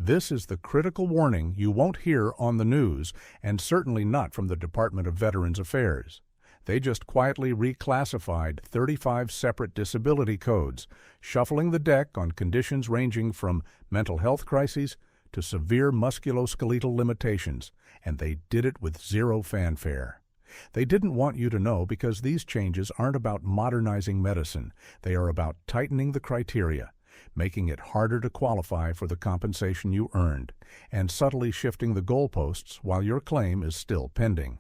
This is the critical warning you won't hear on the news, and certainly not from the Department of Veterans Affairs. They just quietly reclassified 35 separate disability codes, shuffling the deck on conditions ranging from mental health crises to severe musculoskeletal limitations, and they did it with zero fanfare. They didn't want you to know because these changes aren't about modernizing medicine. They are about tightening the criteria, making it harder to qualify for the compensation you earned, and subtly shifting the goalposts while your claim is still pending.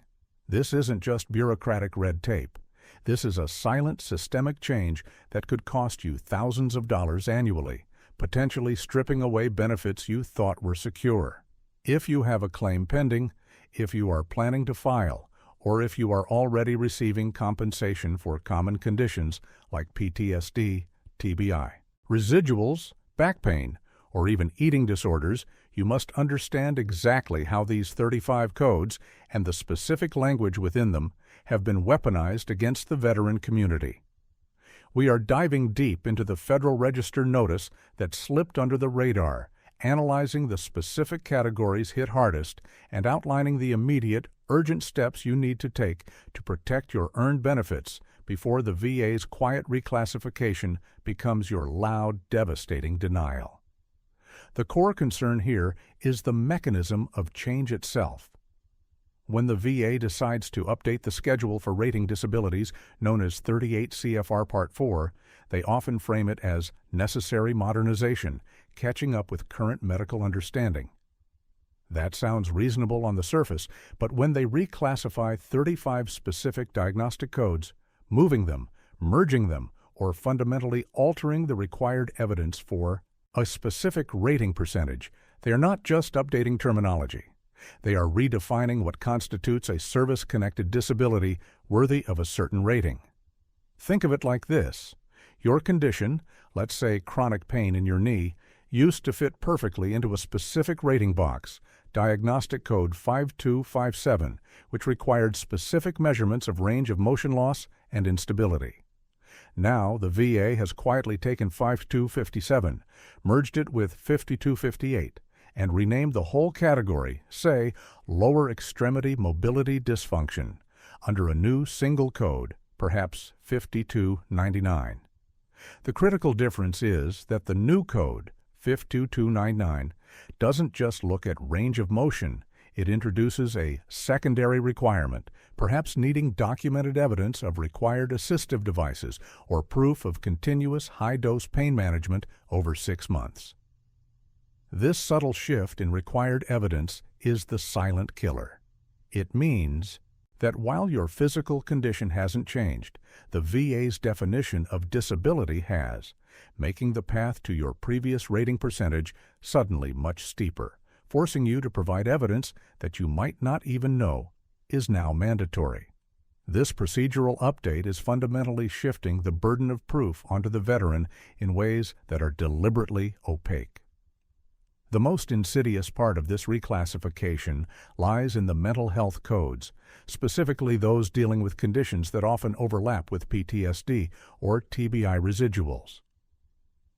This isn't just bureaucratic red tape. This is a silent, systemic change that could cost you thousands of dollars annually, potentially stripping away benefits you thought were secure. If you have a claim pending, if you are planning to file, or if you are already receiving compensation for common conditions like PTSD, TBI, residuals, back pain, or even eating disorders, you must understand exactly how these 35 codes and the specific language within them have been weaponized against the veteran community. We are diving deep into the Federal Register notice that slipped under the radar, analyzing the specific categories hit hardest and outlining the immediate, urgent steps you need to take to protect your earned benefits before the VA's quiet reclassification becomes your loud, devastating denial. The core concern here is the mechanism of change itself. When the VA decides to update the schedule for rating disabilities, known as 38 CFR Part 4, they often frame it as necessary modernization, catching up with current medical understanding. That sounds reasonable on the surface, but when they reclassify 35 specific diagnostic codes, moving them, merging them, or fundamentally altering the required evidence for a specific rating percentage, they are not just updating terminology. They are redefining what constitutes a service-connected disability worthy of a certain rating. Think of it like this. Your condition, let's say chronic pain in your knee, used to fit perfectly into a specific rating box, diagnostic code 5257, which required specific measurements of range of motion loss and instability. Now, the VA has quietly taken 5257, merged it with 5258, and renamed the whole category, say, lower extremity mobility dysfunction, under a new single code, perhaps 5299. The critical difference is that the new code, 52299, doesn't just look at range of motion. It introduces a secondary requirement, perhaps needing documented evidence of required assistive devices or proof of continuous high-dose pain management over 6 months. This subtle shift in required evidence is the silent killer. It means that while your physical condition hasn't changed, the VA's definition of disability has, making the path to your previous rating percentage suddenly much steeper, forcing you to provide evidence that you might not even know is now mandatory. This procedural update is fundamentally shifting the burden of proof onto the veteran in ways that are deliberately opaque. The most insidious part of this reclassification lies in the mental health codes, specifically those dealing with conditions that often overlap with PTSD or TBI residuals.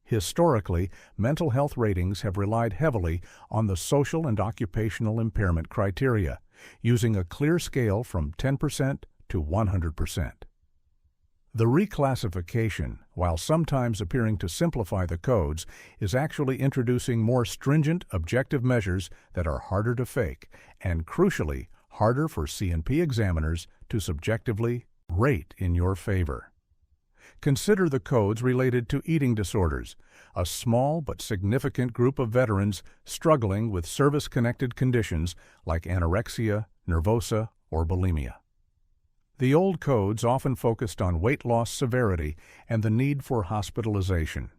Historically, mental health ratings have relied heavily on the social and occupational impairment criteria, using a clear scale from 10% to 100%. The reclassification, while sometimes appearing to simplify the codes, is actually introducing more stringent, objective measures that are harder to fake and, crucially, harder for C&P examiners to subjectively rate in your favor. Consider the codes related to eating disorders, a small but significant group of veterans struggling with service-connected conditions like anorexia, nervosa, or bulimia. The old codes often focused on weight loss severity and the need for hospitalization.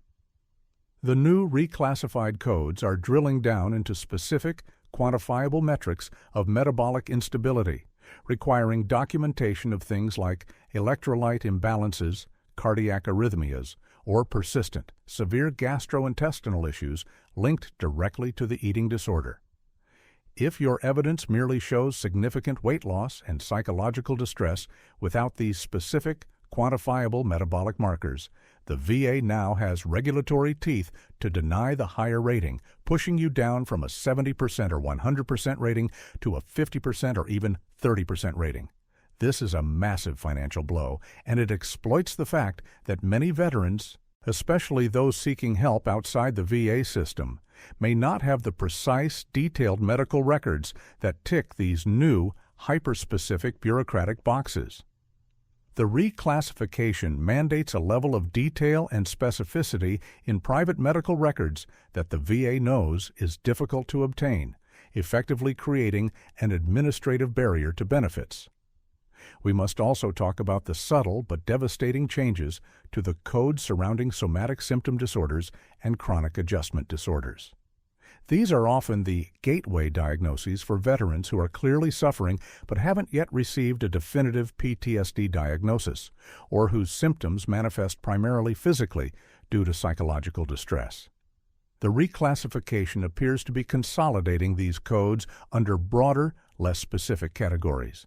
The new reclassified codes are drilling down into specific, quantifiable metrics of metabolic instability, requiring documentation of things like electrolyte imbalances, cardiac arrhythmias, or persistent, severe gastrointestinal issues linked directly to the eating disorder. If your evidence merely shows significant weight loss and psychological distress without these specific, quantifiable metabolic markers, The VA now has regulatory teeth to deny the higher rating, pushing you down from a 70% or 100% rating to a 50% or even 30% rating. This is a massive financial blow, and it exploits the fact that many veterans, especially those seeking help outside the VA system, may not have the precise, detailed medical records that tick these new, hyper-specific bureaucratic boxes. The reclassification mandates a level of detail and specificity in private medical records that the VA knows is difficult to obtain, effectively creating an administrative barrier to benefits. We must also talk about the subtle but devastating changes to the code surrounding somatic symptom disorders and chronic adjustment disorders. These are often the gateway diagnoses for veterans who are clearly suffering but haven't yet received a definitive PTSD diagnosis, or whose symptoms manifest primarily physically due to psychological distress. The reclassification appears to be consolidating these codes under broader, less specific categories.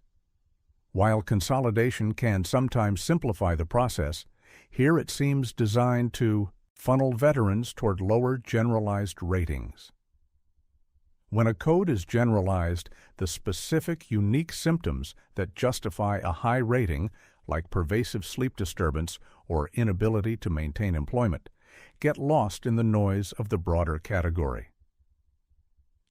While consolidation can sometimes simplify the process, here it seems designed to funnel veterans toward lower generalized ratings. When a code is generalized, the specific, unique symptoms that justify a high rating, like pervasive sleep disturbance or inability to maintain employment, get lost in the noise of the broader category.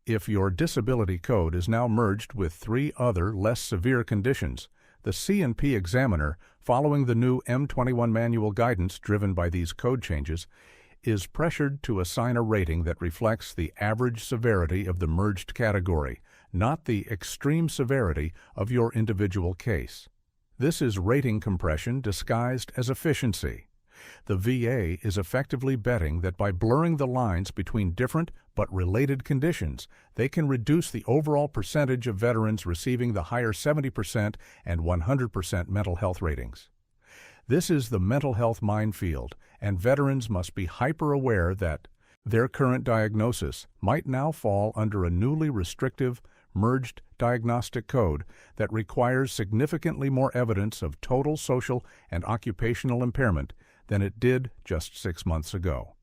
If your disability code is now merged with 3 other, less severe conditions, the C&P examiner, following the new M21 manual guidance driven by these code changes, is pressured to assign a rating that reflects the average severity of the merged category, not the extreme severity of your individual case. This is rating compression disguised as efficiency. The VA is effectively betting that by blurring the lines between different but related conditions, they can reduce the overall percentage of veterans receiving the higher 70% and 100% mental health ratings. This is the mental health minefield, and veterans must be hyper-aware that their current diagnosis might now fall under a newly restrictive, merged diagnostic code that requires significantly more evidence of total social and occupational impairment than it did just 6 months ago.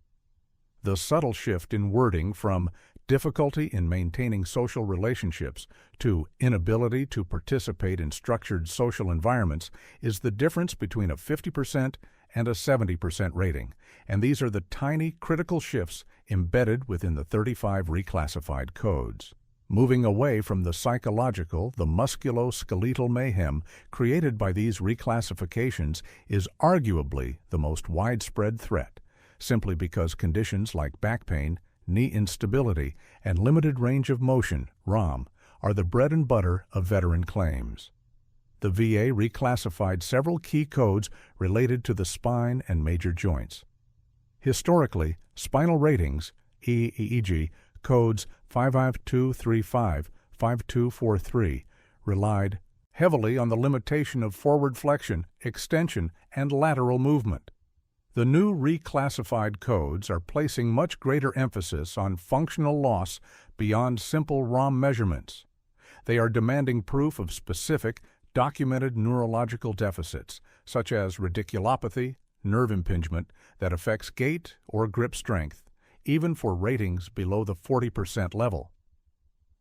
The subtle shift in wording from difficulty in maintaining social relationships to inability to participate in structured social environments is the difference between a 50% and a 70% rating, and these are the tiny critical shifts embedded within the 35 reclassified codes. Moving away from the psychological, the musculoskeletal mayhem created by these reclassifications is arguably the most widespread threat, simply because conditions like back pain, knee instability, and limited range of motion, ROM, are the bread and butter of veteran claims. The VA reclassified several key codes related to the spine and major joints. Historically, spinal ratings, e.g., codes 55235, 5243, relied heavily on the limitation of forward flexion, extension, and lateral movement. The new reclassified codes are placing much greater emphasis on functional loss beyond simple ROM measurements. They are demanding proof of specific, documented neurological deficits, such as radiculopathy, nerve impingement, that affects gait or grip strength, even for ratings below the 40% level.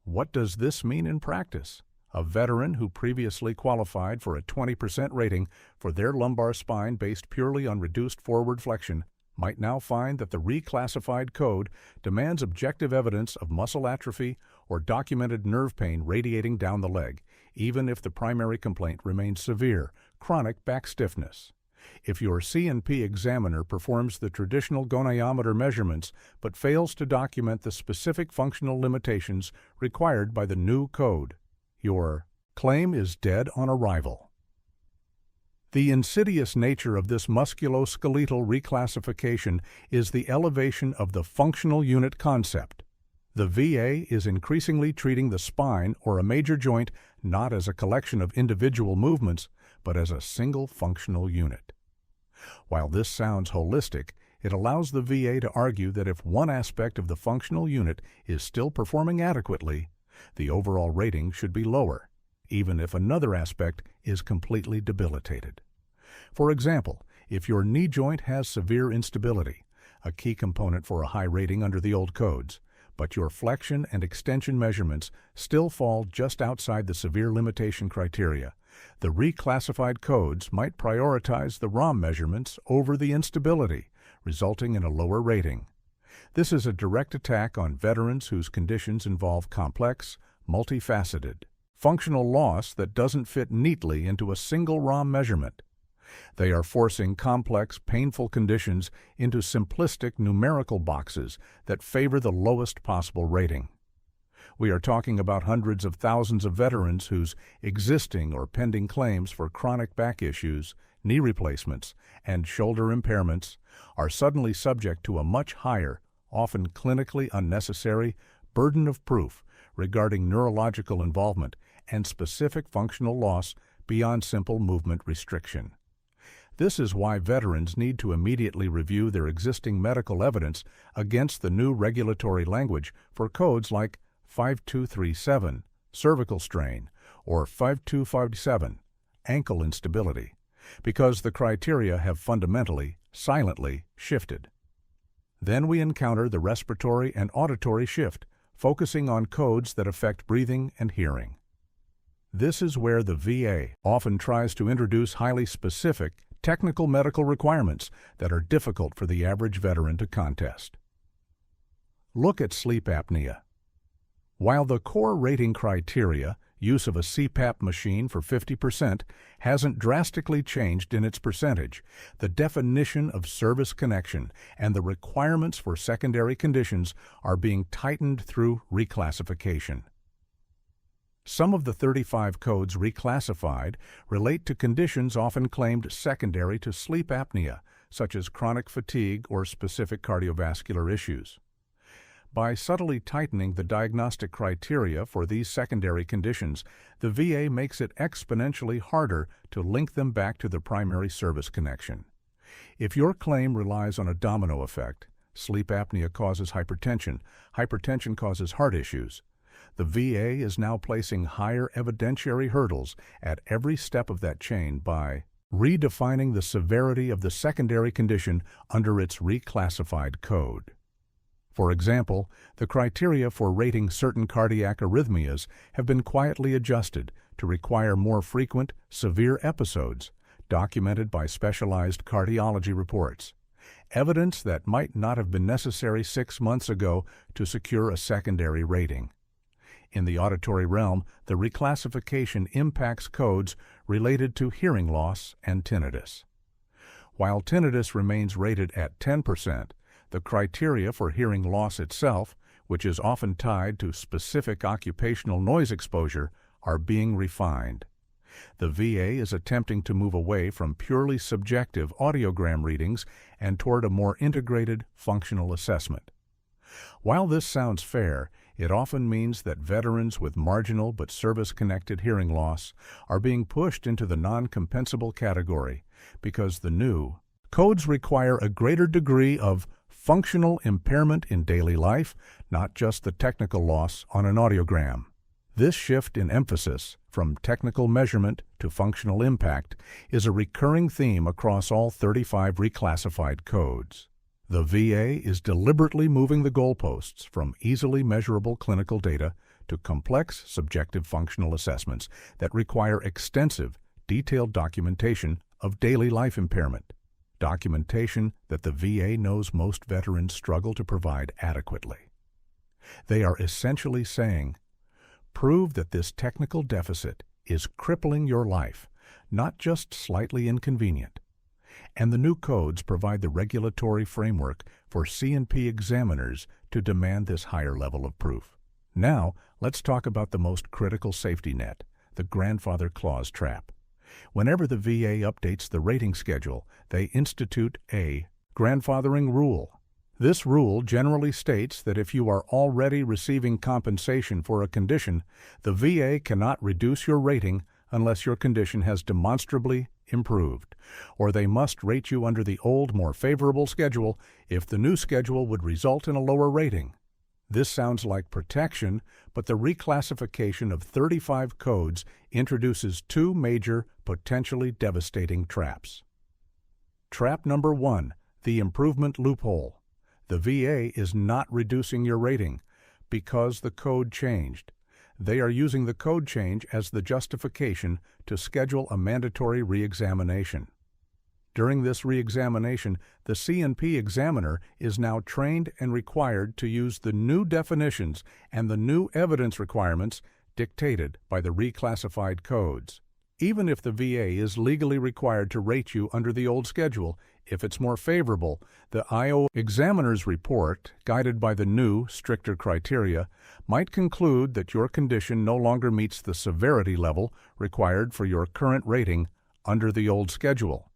What does this mean in practice? A veteran who previously qualified for a 20% rating for their lumbar spine based purely on reduced forward flexion might now find that the reclassified code demands objective evidence of muscle atrophy or documented nerve pain radiating down the leg, even if the primary complaint remains severe, chronic back stiffness. If your C&P examiner performs the traditional goniometer measurements but fails to document the specific functional limitations required by the new code, your claim is dead on arrival. The insidious nature of this musculoskeletal reclassification is the elevation of the functional unit concept. The VA is increasingly treating the spine or a major joint not as a collection of individual movements, but as a single functional unit. While this sounds holistic, it allows the VA to argue that if one aspect of the functional unit is still performing adequately, the overall rating should be lower, even if another aspect is completely debilitated. For example, If your knee joint has severe instability, a key component for a high rating under the old codes, but your flexion and extension measurements still fall just outside the severe limitation criteria, the reclassified codes might prioritize the ROM measurements over the instability, resulting in a lower rating. This is a direct attack on veterans whose conditions involve complex, multifaceted, functional loss that doesn't fit neatly into a single ROM measurement. They are forcing complex, painful conditions into simplistic numerical boxes that favor the lowest possible rating. We are talking about hundreds of thousands of veterans whose existing or pending claims for chronic back issues, knee replacements, and shoulder impairments are suddenly subject to a much higher, often clinically unnecessary, burden of proof regarding neurological involvement and specific functional loss beyond simple movement restriction. This is why veterans need to immediately review their existing medical evidence against the new regulatory language for codes like 5237, cervical strain, or 5257, ankle instability, because the criteria have fundamentally, silently shifted. Then we encounter the respiratory and auditory shift, focusing on codes that affect breathing and hearing. This is where the VA often tries to introduce highly specific, technical medical requirements that are difficult for the average veteran to contest. Look at sleep apnea. While the core rating criteria, use of a CPAP machine for 50%, hasn't drastically changed in its percentage, the definition of service connection and the requirements for secondary conditions are being tightened through reclassification. Some of the 35 codes reclassified relate to conditions often claimed secondary to sleep apnea, such as chronic fatigue or specific cardiovascular issues. By subtly tightening the diagnostic criteria for these secondary conditions, the VA makes it exponentially harder to link them back to the primary service connection. If your claim relies on a domino effect, sleep apnea causes hypertension, hypertension causes heart issues, the VA is now placing higher evidentiary hurdles at every step of that chain by redefining the severity of the secondary condition under its reclassified code. For example, the criteria for rating certain cardiac arrhythmias have been quietly adjusted to require more frequent, severe episodes, documented by specialized cardiology reports, evidence that might not have been necessary 6 months ago to secure a secondary rating. In the auditory realm, the reclassification impacts codes related to hearing loss and tinnitus. While tinnitus remains rated at 10%, the criteria for hearing loss itself, which is often tied to specific occupational noise exposure, are being refined. The VA is attempting to move away from purely subjective audiogram readings and toward a more integrated functional assessment. While this sounds fair, it often means that veterans with marginal but service-connected hearing loss are being pushed into the non-compensable category because the new codes require a greater degree of functional impairment in daily life, not just the technical loss on an audiogram. This shift in emphasis from technical measurement to functional impact is a recurring theme across all 35 reclassified codes. The VA is deliberately moving the goalposts from easily measurable clinical data to complex subjective functional assessments that require extensive, detailed documentation of daily life impairment, documentation that the VA knows most veterans struggle to provide adequately. They are essentially saying, prove that this technical deficit is crippling your life, not just slightly inconvenient. And the new codes provide the regulatory framework for C&P examiners to demand this higher level of proof. Now, let's talk about the most critical safety net, the grandfather clause trap. Whenever the VA updates the rating schedule, they institute a grandfathering rule. This rule generally states that if you are already receiving compensation for a condition, the VA cannot reduce your rating unless your condition has demonstrably improved, or they must rate you under the old, more favorable schedule if the new schedule would result in a lower rating. This sounds like protection, but the reclassification of 35 codes introduces two major, potentially devastating traps. Trap number 1, the improvement loophole. The VA is not reducing your rating because the code changed. They are using the code change as the justification to schedule a mandatory re-examination. During this re-examination, the C&P examiner is now trained and required to use the new definitions and the new evidence requirements dictated by the reclassified codes. Even if the VA is legally required to rate you under the old schedule, if it's more favorable, the IO examiner's report, guided by the new, stricter criteria, might conclude that your condition no longer meets the severity level required for your current rating under the old schedule,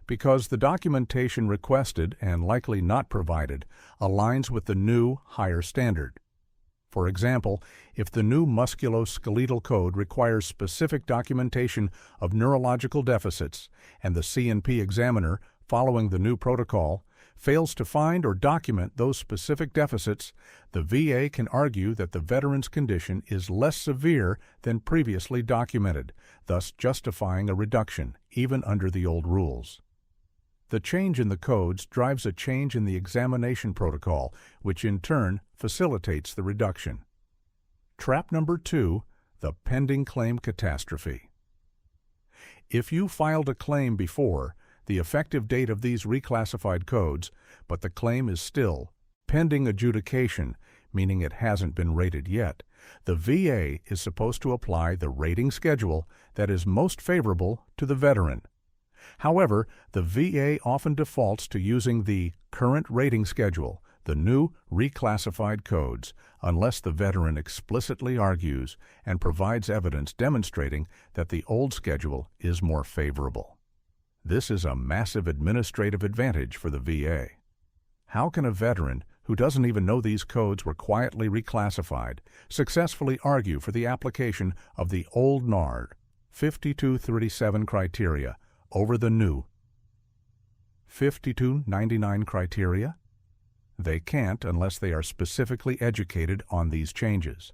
because the documentation requested and likely not provided aligns with the new, higher standard. For example, if the new musculoskeletal code requires specific documentation of neurological deficits and the C&P examiner, following the new protocol, fails to find or document those specific deficits, the VA can argue that the veteran's condition is less severe than previously documented, thus justifying a reduction, even under the old rules. The change in the codes drives a change in the examination protocol, which in turn facilitates the reduction. Trap number 2, the pending claim catastrophe. If you filed a claim before the effective date of these reclassified codes, but the claim is still pending adjudication, meaning it hasn't been rated yet, the VA is supposed to apply the rating schedule that is most favorable to the veteran. However, the VA often defaults to using the current rating schedule, the new reclassified codes, unless the veteran explicitly argues and provides evidence demonstrating that the old schedule is more favorable. This is a massive administrative advantage for the VA. How can a veteran who doesn't even know these codes were quietly reclassified successfully argue for the application of the old NARD 5237 criteria over the new 5299 criteria? They can't unless they are specifically educated on these changes.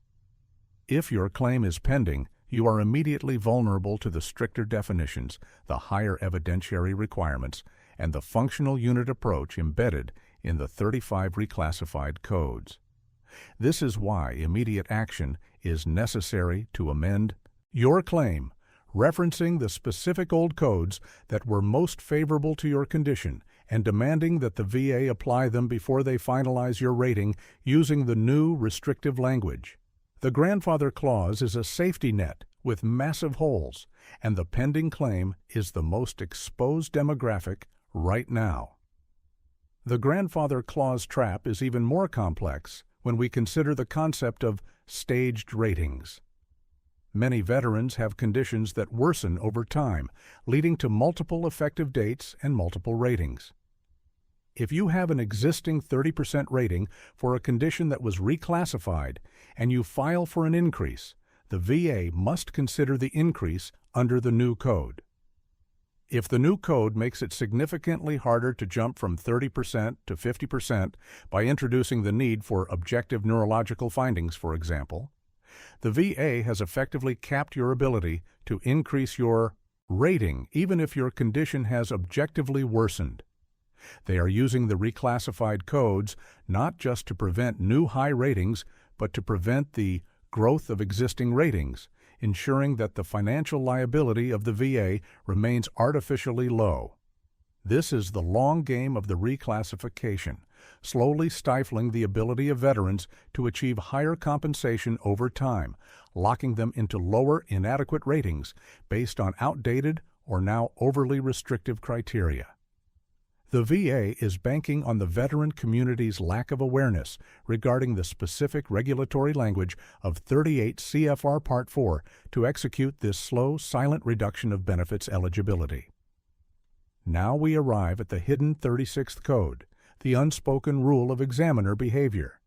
If your claim is pending, you are immediately vulnerable to the stricter definitions, the higher evidentiary requirements, and the functional unit approach embedded in the 35 reclassified codes. This is why immediate action is necessary to amend your claim, referencing the specific old codes that were most favorable to your condition and demanding that the VA apply them before they finalize your rating using the new restrictive language. The grandfather clause is a safety net with massive holes, and the pending claim is the most exposed demographic right now. The grandfather clause trap is even more complex when we consider the concept of staged ratings. Many veterans have conditions that worsen over time, leading to multiple effective dates and multiple ratings. If you have an existing 30% rating for a condition that was reclassified and you file for an increase, the VA must consider the increase under the new code. If the new code makes it significantly harder to jump from 30% to 50% by introducing the need for objective neurological findings, for example, the VA has effectively capped your ability to increase your rating even if your condition has objectively worsened. They are using the reclassified codes not just to prevent new high ratings, but to prevent the growth of existing ratings, ensuring that the financial liability of the VA remains artificially low. This is the long game of the reclassification, slowly stifling the ability of veterans to achieve higher compensation over time, locking them into lower, inadequate ratings based on outdated or now overly restrictive criteria. The VA is banking on the veteran community's lack of awareness regarding the specific regulatory language of 38 CFR Part 4 to execute this slow, silent reduction of benefits eligibility. Now we arrive at the hidden 36th code, the unspoken rule of examiner behavior.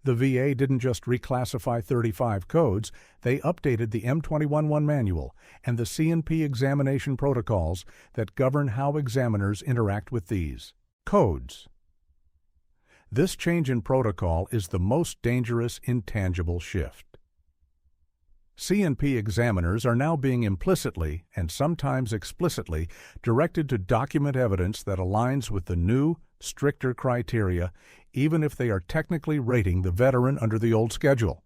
The VA didn't just reclassify 35 codes, they updated the M21-1 manual and the C&P examination protocols that govern how examiners interact with these codes. This change in protocol is the most dangerous intangible shift. C&P examiners are now being implicitly and sometimes explicitly directed to document evidence that aligns with the new, stricter criteria, even if they are technically rating the veteran under the old schedule.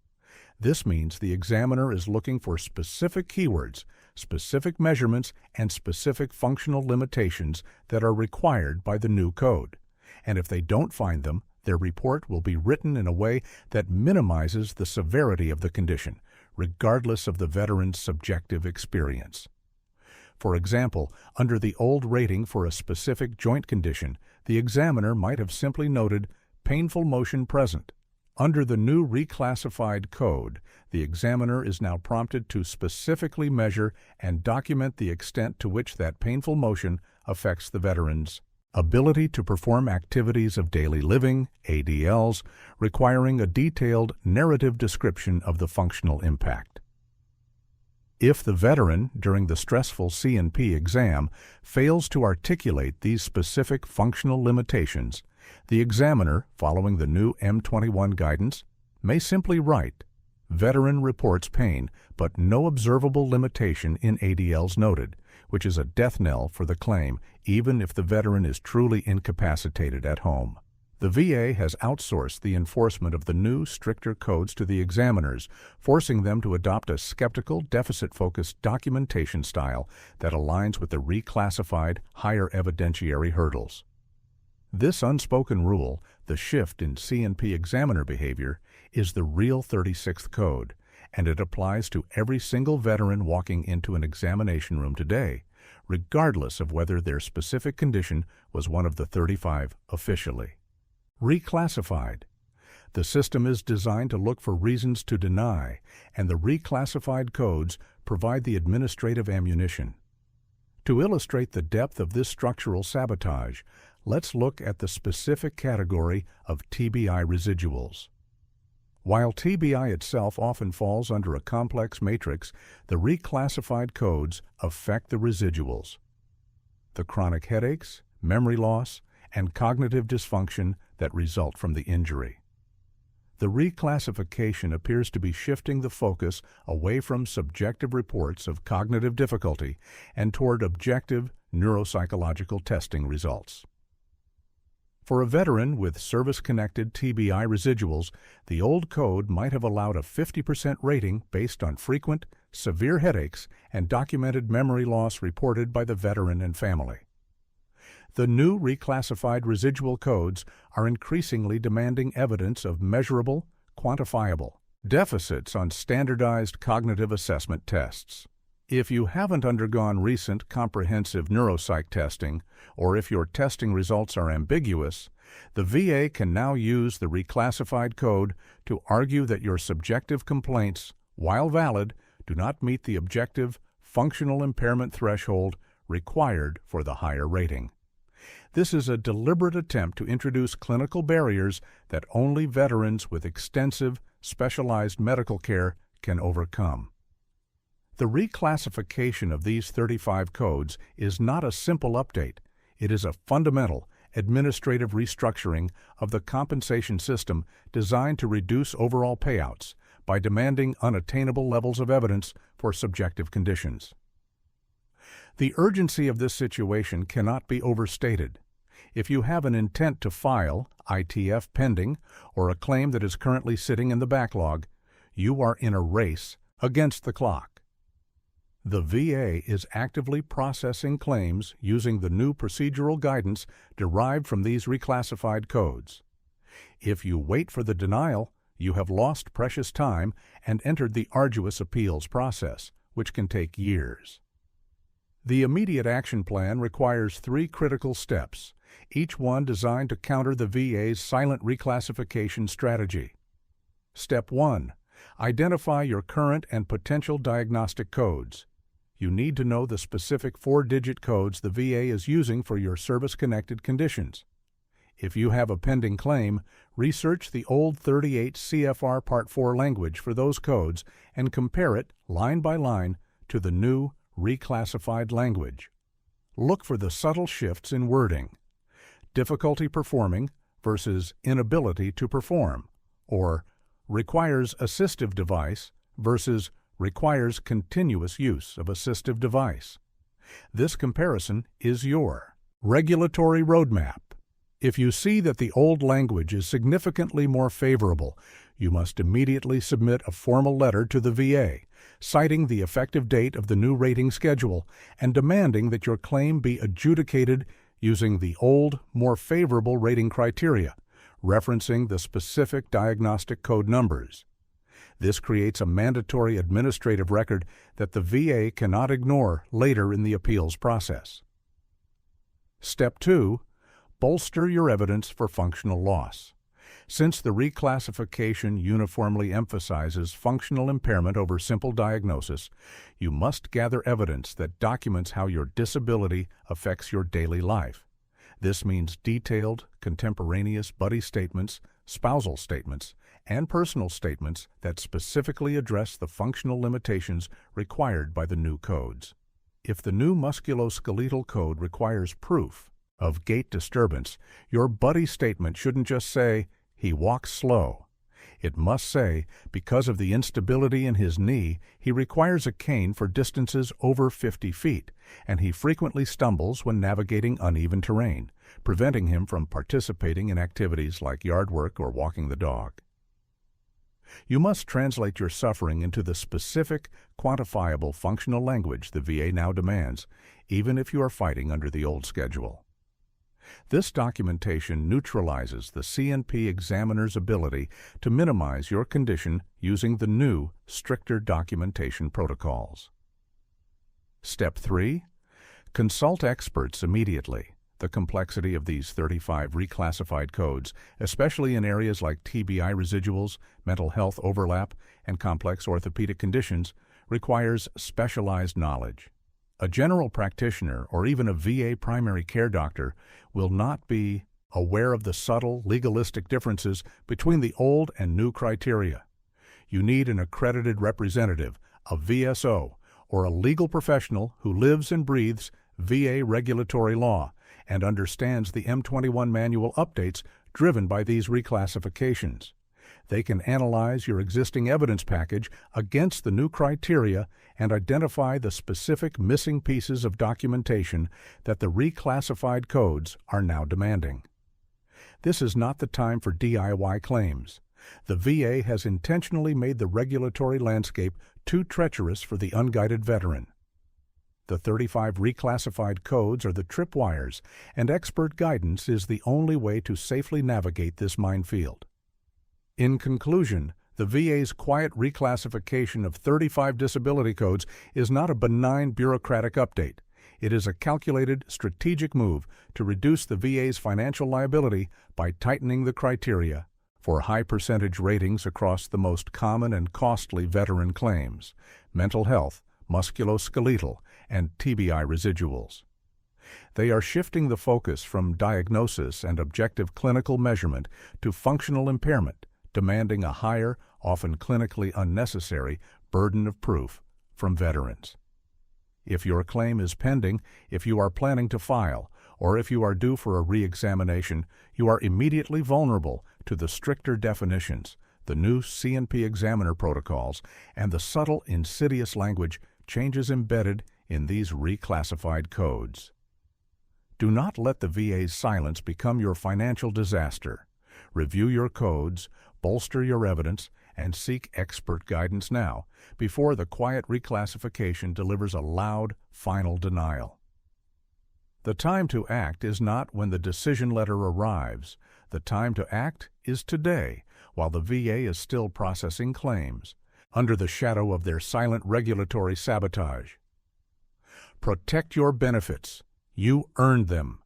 This means the examiner is looking for specific keywords, specific measurements, and specific functional limitations that are required by the new code. And if they don't find them, their report will be written in a way that minimizes the severity of the condition, regardless of the veteran's subjective experience. For example, under the old rating for a specific joint condition, the examiner might have simply noted painful motion present. Under the new reclassified code, the examiner is now prompted to specifically measure and document the extent to which that painful motion affects the veteran's ability to perform activities of daily living, ADLs, requiring a detailed narrative description of the functional impact. If the veteran, during the stressful C&P exam, fails to articulate these specific functional limitations, the examiner, following the new M21 guidance, may simply write, "Veteran reports pain, but no observable limitation in ADLs noted," which is a death knell for the claim, even if the veteran is truly incapacitated at home. The VA has outsourced the enforcement of the new, stricter codes to the examiners, forcing them to adopt a skeptical, deficit-focused documentation style that aligns with the reclassified, higher evidentiary hurdles. This unspoken rule, the shift in C&P examiner behavior, is the real 36th code, and it applies to every single veteran walking into an examination room today, regardless of whether their specific condition was one of the 35 officially. Reclassified. The system is designed to look for reasons to deny, and the reclassified codes provide the administrative ammunition. To illustrate the depth of this structural sabotage, let's look at the specific category of TBI residuals. While TBI itself often falls under a complex matrix, the reclassified codes affect the residuals: the chronic headaches, memory loss, and cognitive dysfunction that result from the injury. The reclassification appears to be shifting the focus away from subjective reports of cognitive difficulty and toward objective neuropsychological testing results. For a veteran with service-connected TBI residuals, the old code might have allowed a 50% rating based on frequent, severe headaches and documented memory loss reported by the veteran and family. The new reclassified residual codes are increasingly demanding evidence of measurable, quantifiable deficits on standardized cognitive assessment tests. If you haven't undergone recent comprehensive neuropsych testing, or if your testing results are ambiguous, the VA can now use the reclassified code to argue that your subjective complaints, while valid, do not meet the objective functional impairment threshold required for the higher rating. This is a deliberate attempt to introduce clinical barriers that only veterans with extensive, specialized medical care can overcome. The reclassification of these 35 codes is not a simple update. It is a fundamental, administrative restructuring of the compensation system designed to reduce overall payouts by demanding unattainable levels of evidence for subjective conditions. The urgency of this situation cannot be overstated. If you have an intent to file, ITF pending, or a claim that is currently sitting in the backlog, you are in a race against the clock. The VA is actively processing claims using the new procedural guidance derived from these reclassified codes. If you wait for the denial, you have lost precious time and entered the arduous appeals process, which can take years. The immediate action plan requires 3 critical steps, each one designed to counter the VA's silent reclassification strategy. Step 1. Identify your current and potential diagnostic codes. You need to know the specific 4-digit codes the VA is using for your service-connected conditions. If you have a pending claim, research the old 38 CFR Part 4 language for those codes and compare it, line by line, to the new, reclassified language. Look for the subtle shifts in wording: difficulty performing versus inability to perform, or requires assistive device versus requires continuous use of assistive device. This comparison is your regulatory roadmap. If you see that the old language is significantly more favorable, you must immediately submit a formal letter to the VA, citing the effective date of the new rating schedule and demanding that your claim be adjudicated using the old, more favorable rating criteria, referencing the specific diagnostic code numbers. This creates a mandatory administrative record that the VA cannot ignore later in the appeals process. Step 2. Bolster your evidence for functional loss. Since the reclassification uniformly emphasizes functional impairment over simple diagnosis, you must gather evidence that documents how your disability affects your daily life. This means detailed, contemporaneous buddy statements, spousal statements, and personal statements that specifically address the functional limitations required by the new codes. If the new musculoskeletal code requires proof of gait disturbance, your buddy statement shouldn't just say, "He walks slow." It must say, because of the instability in his knee, he requires a cane for distances over 50 feet, and he frequently stumbles when navigating uneven terrain, preventing him from participating in activities like yard work or walking the dog. You must translate your suffering into the specific, quantifiable functional language the VA now demands, even if you are fighting under the old schedule. This documentation neutralizes the C&P examiner's ability to minimize your condition using the new, stricter documentation protocols. Step 3. Consult experts immediately. The complexity of these 35 reclassified codes, especially in areas like TBI residuals, mental health overlap, and complex orthopedic conditions, requires specialized knowledge. A general practitioner or even a VA primary care doctor will not be aware of the subtle, legalistic differences between the old and new criteria. You need an accredited representative, a VSO, or a legal professional who lives and breathes VA regulatory law and understands the M21 manual updates driven by these reclassifications. They can analyze your existing evidence package against the new criteria and identify the specific missing pieces of documentation that the reclassified codes are now demanding. This is not the time for DIY claims. The VA has intentionally made the regulatory landscape too treacherous for the unguided veteran. The 35 reclassified codes are the tripwires, and expert guidance is the only way to safely navigate this minefield. In conclusion, the VA's quiet reclassification of 35 disability codes is not a benign bureaucratic update. It is a calculated, strategic move to reduce the VA's financial liability by tightening the criteria for high-percentage ratings across the most common and costly veteran claims: mental health, musculoskeletal, and TBI residuals. They are shifting the focus from diagnosis and objective clinical measurement to functional impairment, demanding a higher, often clinically unnecessary, burden of proof from veterans. If your claim is pending, if you are planning to file, or if you are due for a re-examination, you are immediately vulnerable to the stricter definitions, the new C&P examiner protocols, and the subtle, insidious language changes embedded in these reclassified codes. Do not let the VA's silence become your financial disaster. Review your codes, bolster your evidence, and seek expert guidance now, before the quiet reclassification delivers a loud, final denial. The time to act is not when the decision letter arrives. The time to act is today, while the VA is still processing claims, under the shadow of their silent regulatory sabotage. Protect your benefits. You earned them.